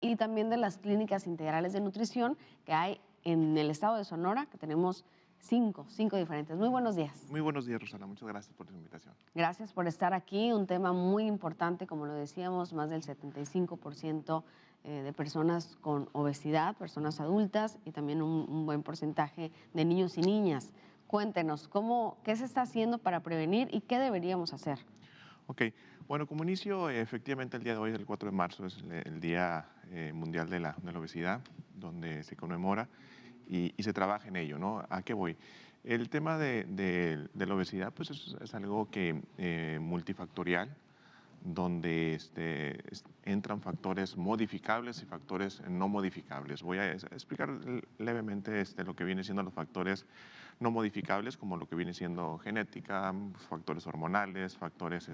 y también de las clínicas integrales de nutrición que hay en el estado de Sonora, que tenemos cinco diferentes. Muy buenos días. Muy buenos días, Rosana. Muchas gracias por tu invitación. Gracias por estar aquí. Un tema muy importante, como lo decíamos, más del 75% de personas con obesidad, personas adultas y también un buen porcentaje de niños y niñas. Cuéntenos, ¿qué se está haciendo para prevenir y qué deberíamos hacer? Ok, bueno, como inicio, efectivamente el día de hoy, el 4 de marzo, es el Día Mundial de la Obesidad, donde se conmemora y se trabaja en ello, ¿no? ¿A qué voy? El tema de la obesidad, pues es algo que multifactorial, donde entran factores modificables y factores no modificables. Voy a explicar levemente lo que viene siendo los factores no modificables, como lo que viene siendo genética, factores hormonales, factores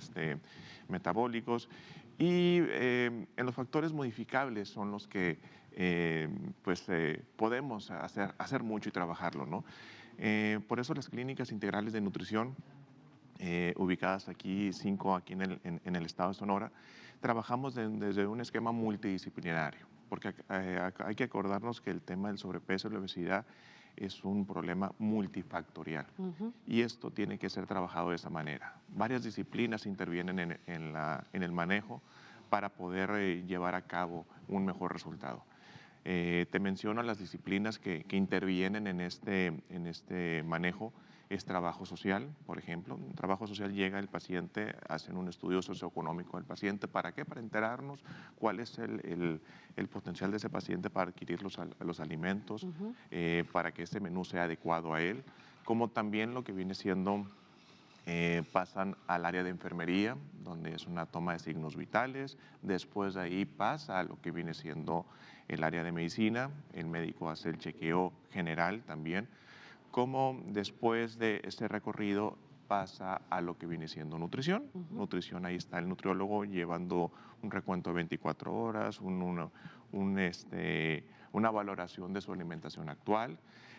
metabólicos. Y en los factores modificables son los que podemos hacer mucho y trabajarlo, ¿no? Por eso las clínicas integrales de nutrición ubicadas aquí, 5 aquí en el estado de Sonora, trabajamos desde un esquema multidisciplinario, porque hay que acordarnos que el tema del sobrepeso y la obesidad es un problema multifactorial y esto tiene que ser trabajado de esa manera. Varias disciplinas intervienen en el manejo para poder llevar a cabo un mejor resultado. Te menciono las disciplinas que intervienen en este manejo. Es trabajo social, por ejemplo. En trabajo social llega el paciente, hacen un estudio socioeconómico del paciente. ¿Para qué? Para enterarnos cuál es el potencial de ese paciente para adquirir los alimentos, para que ese menú sea adecuado a él, como también lo que viene siendo pasan al área de enfermería, donde es una toma de signos vitales. Después de ahí pasa a lo que viene siendo el área de medicina. El médico hace el chequeo general también. Como después de este recorrido pasa a lo que viene siendo nutrición. Nutrición, ahí está el nutriólogo llevando un recuento de 24 horas, una valoración de su alimentación actual.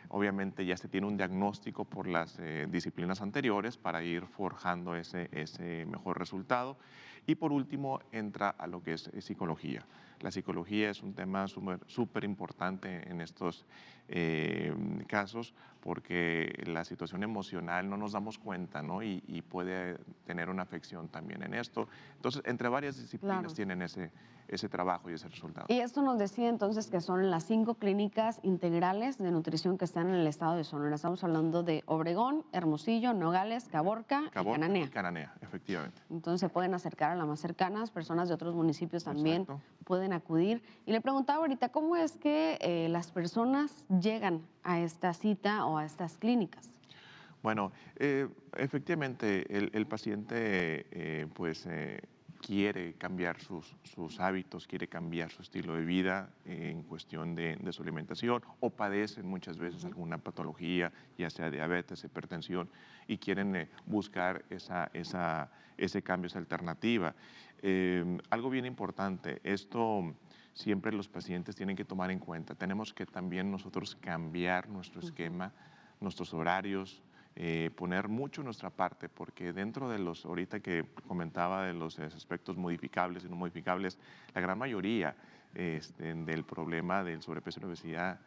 Obviamente ya se tiene un diagnóstico por las disciplinas anteriores para ir forjando ese mejor resultado. Y por último entra a lo que es psicología. La psicología es un tema súper importante en estos casos porque la situación emocional no nos damos cuenta, ¿no? Y puede tener una afección también en esto. Entonces, entre varias disciplinas Claro. tienen ese trabajo y ese resultado. Y esto nos decía entonces que son las 5 clínicas integrales de nutrición que están en el estado de Sonora. Estamos hablando de Obregón, Hermosillo, Nogales, Caborca y Caborca y Cananea. Cananea, efectivamente. Entonces se pueden acercar a las más cercanas, personas de otros municipios también Exacto. pueden acudir. Y le preguntaba ahorita, ¿cómo es que las personas llegan a esta cita o a estas clínicas? Bueno, efectivamente, el paciente quiere cambiar sus hábitos, quiere cambiar su estilo de vida en cuestión de su alimentación o padecen muchas veces alguna patología, ya sea diabetes, hipertensión, y quieren buscar ese cambio, esa alternativa. Algo bien importante, esto siempre los pacientes tienen que tomar en cuenta. Tenemos que también nosotros cambiar nuestro esquema, nuestros horarios, poner mucho nuestra parte, porque dentro de ahorita que comentaba de los aspectos modificables y no modificables, la gran mayoría del problema del sobrepeso y la obesidad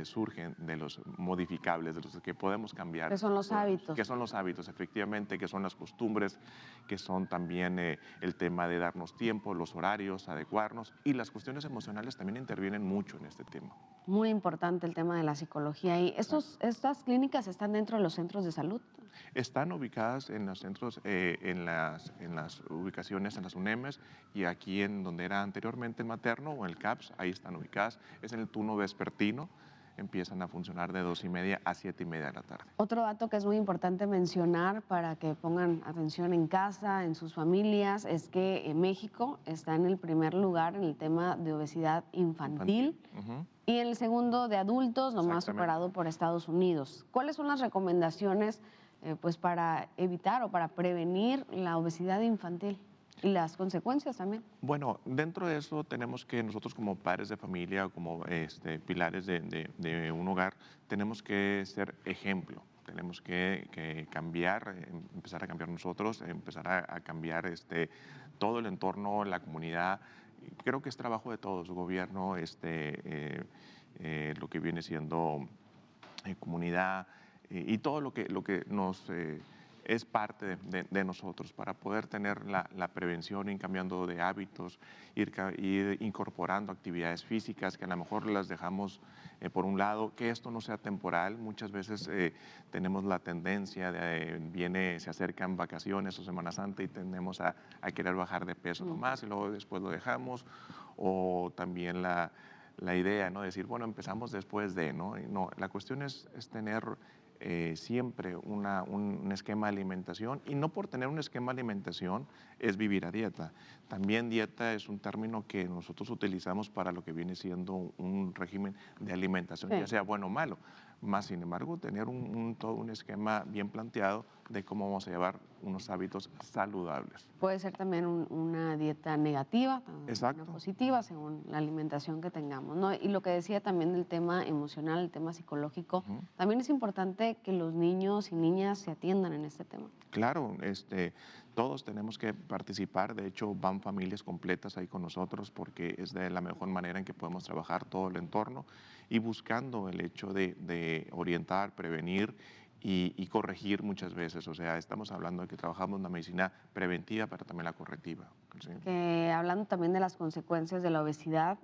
surgen de los modificables, de los que podemos cambiar. ¿Qué son los hábitos? Que son los hábitos, efectivamente, que son las costumbres, que son también el tema de darnos tiempo, los horarios, adecuarnos, y las cuestiones emocionales también intervienen mucho en este tema. Muy importante el tema de la psicología. ¿Y estas clínicas están dentro de los centros de salud? Están ubicadas en los centros, en las ubicaciones, en las UNEMES, y aquí en donde era anteriormente el materno o el CAPS, ahí están ubicadas. Es en el turno vespertino, empiezan a funcionar de 2:30 a 7:30 de la tarde. Otro dato que es muy importante mencionar para que pongan atención en casa, en sus familias, es que México está en el primer lugar en el tema de obesidad infantil. Ujú. Y en el segundo de adultos, nomás Exactamente. superado por Estados Unidos. ¿Cuáles son las recomendaciones pues para evitar o para prevenir la obesidad infantil y las consecuencias también? Bueno, dentro de eso tenemos que nosotros como padres de familia o como pilares de un hogar, tenemos que ser ejemplo. Tenemos que cambiar, empezar a cambiar nosotros, empezar a cambiar todo el entorno, la comunidad creo que es trabajo de todos, gobierno, lo que viene siendo comunidad y todo lo que nos es parte de nosotros para poder tener la prevención, ir cambiando de hábitos, ir incorporando actividades físicas que a lo mejor las dejamos por un lado, que esto no sea temporal. Muchas veces tenemos la tendencia se acercan vacaciones o Semana Santa y tendemos a querer bajar de peso nomás y luego después lo dejamos, o también la idea, ¿no? De decir, bueno, empezamos después de, ¿no? Y no, la cuestión es tener siempre un esquema de alimentación, y no por tener un esquema de alimentación es vivir a dieta. También dieta es un término que nosotros utilizamos para lo que viene siendo un régimen de alimentación, Sí. ya sea bueno o malo. Más sin embargo, tener todo un esquema bien planteado de cómo vamos a llevar unos hábitos saludables. Puede ser también una dieta negativa, una Exacto. positiva, según la alimentación que tengamos, ¿no? Y lo que decía también del tema emocional, el tema psicológico, Ujú. también es importante que los niños y niñas se atiendan en este tema. Claro, todos tenemos que participar. De hecho, van familias completas ahí con nosotros porque es de la mejor manera en que podemos trabajar todo el entorno y buscando el hecho de orientar, prevenir y corregir muchas veces. O sea, estamos hablando de que trabajamos una medicina preventiva, pero también la correctiva. ¿Sí? Que hablando también de las consecuencias de la obesidad,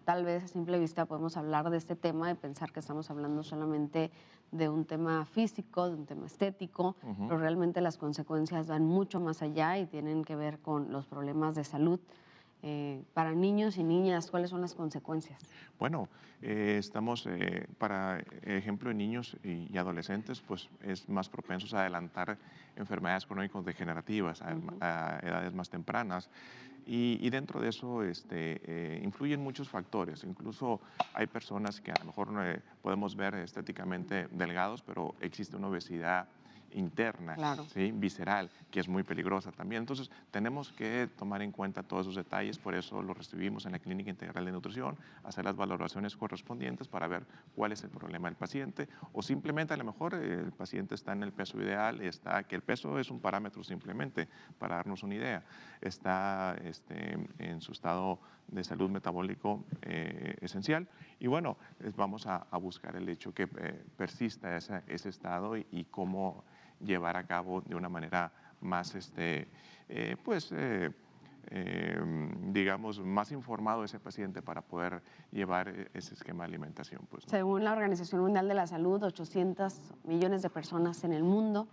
tal vez a simple vista podemos hablar de este tema y pensar que estamos hablando solamente de un tema físico, de un tema estético, Ujú. pero realmente las consecuencias van mucho más allá y tienen que ver con los problemas de salud. Para niños y niñas, ¿cuáles son las consecuencias? Bueno, para ejemplo, en niños y adolescentes, pues es más propensos a adelantar enfermedades crónico-degenerativas Ujú. a edades más tempranas. Y dentro de eso influyen muchos factores. Incluso hay personas que a lo mejor podemos ver estéticamente delgados, pero existe una obesidad interna, Claro. ¿sí? Visceral, que es muy peligrosa también. Entonces, tenemos que tomar en cuenta todos esos detalles, por eso lo recibimos en la Clínica Integral de Nutrición, hacer las valoraciones correspondientes para ver cuál es el problema del paciente, o simplemente a lo mejor el paciente está en el peso ideal, que el peso es un parámetro simplemente, para darnos una idea, está en su estado de salud metabólico esencial, y bueno, vamos a buscar el hecho que persista ese estado y cómo llevar a cabo de una manera más, pues, digamos, más informado ese paciente para poder llevar ese esquema de alimentación. Pues, ¿no? Según la Organización Mundial de la Salud, 800 millones de personas en el mundo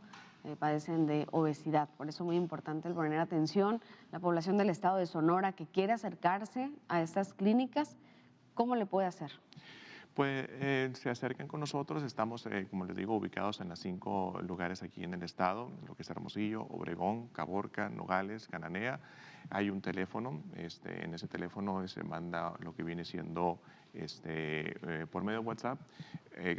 padecen de obesidad. Por eso es muy importante el poner atención. La población del estado de Sonora que quiere acercarse a estas clínicas, ¿cómo le puede hacer? Pues se acercan con nosotros, estamos, como les digo, ubicados en las 5 lugares aquí en el estado, lo que es Hermosillo, Obregón, Caborca, Nogales, Cananea. Hay un teléfono, en ese teléfono se manda lo que viene siendo por medio de WhatsApp.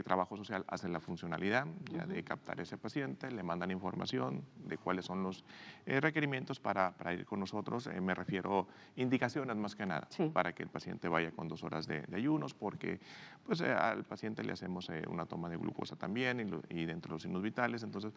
Trabajo Social hace la funcionalidad ya de captar a ese paciente, le mandan información de cuáles son los requerimientos para ir con nosotros. Me refiero indicaciones más que nada, Sí. para que el paciente vaya con 2 horas de ayunos, porque pues al paciente le hacemos una toma de glucosa también y dentro de los signos vitales, entonces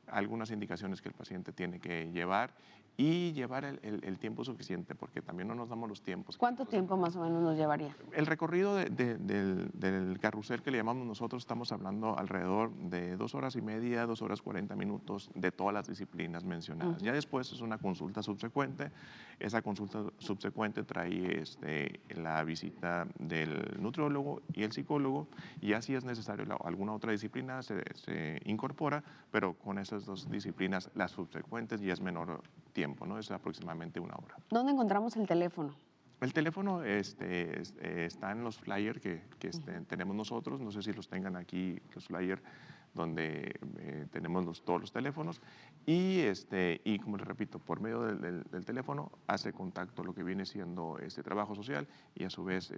algunas indicaciones que el paciente tiene que llevar y llevar el tiempo suficiente, porque también no nos damos los tiempos. ¿Cuánto tiempo más o menos nos llevaría? El recorrido del carrusel que le llamamos nosotros, estamos hablando alrededor de 2 horas y media, 2 horas 40 minutos de todas las disciplinas mencionadas. Ya después es una consulta subsecuente. Esa consulta subsecuente trae la visita del nutriólogo y el psicólogo, y así es necesario alguna otra disciplina se incorpora, pero con esas dos disciplinas, las subsecuentes, ya es menor tiempo, ¿no? Es aproximadamente 1 hora. ¿Dónde encontramos el teléfono? El teléfono está en los flyers que tenemos nosotros. No sé si los tengan aquí, los flyers, donde tenemos todos los teléfonos. Y como les repito, por medio del teléfono hace contacto lo que viene siendo este trabajo social, y a su vez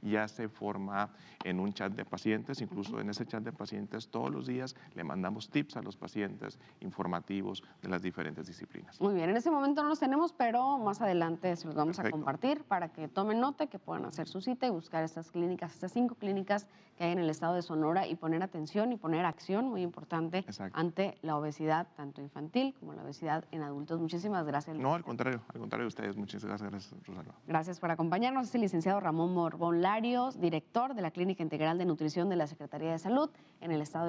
ya se forma en un chat de pacientes. Incluso en ese chat de pacientes todos los días le mandamos tips a los pacientes informativos de las diferentes disciplinas. Muy bien, en este momento no los tenemos, pero más adelante se los vamos a Perfecto. compartir para que tomen nota, que puedan hacer su cita y buscar estas clínicas, estas 5 clínicas que hay en el estado de Sonora, y poner atención y poner acción prevención muy importante Exacto. ante la obesidad, tanto infantil como la obesidad en adultos. Muchísimas gracias. No, al contrario de ustedes. Muchas gracias, Rosalba. Gracias por acompañarnos. Es el licenciado Ramón Morbón Larios, director de la Clínica Integral de Nutrición de la Secretaría de Salud en el estado de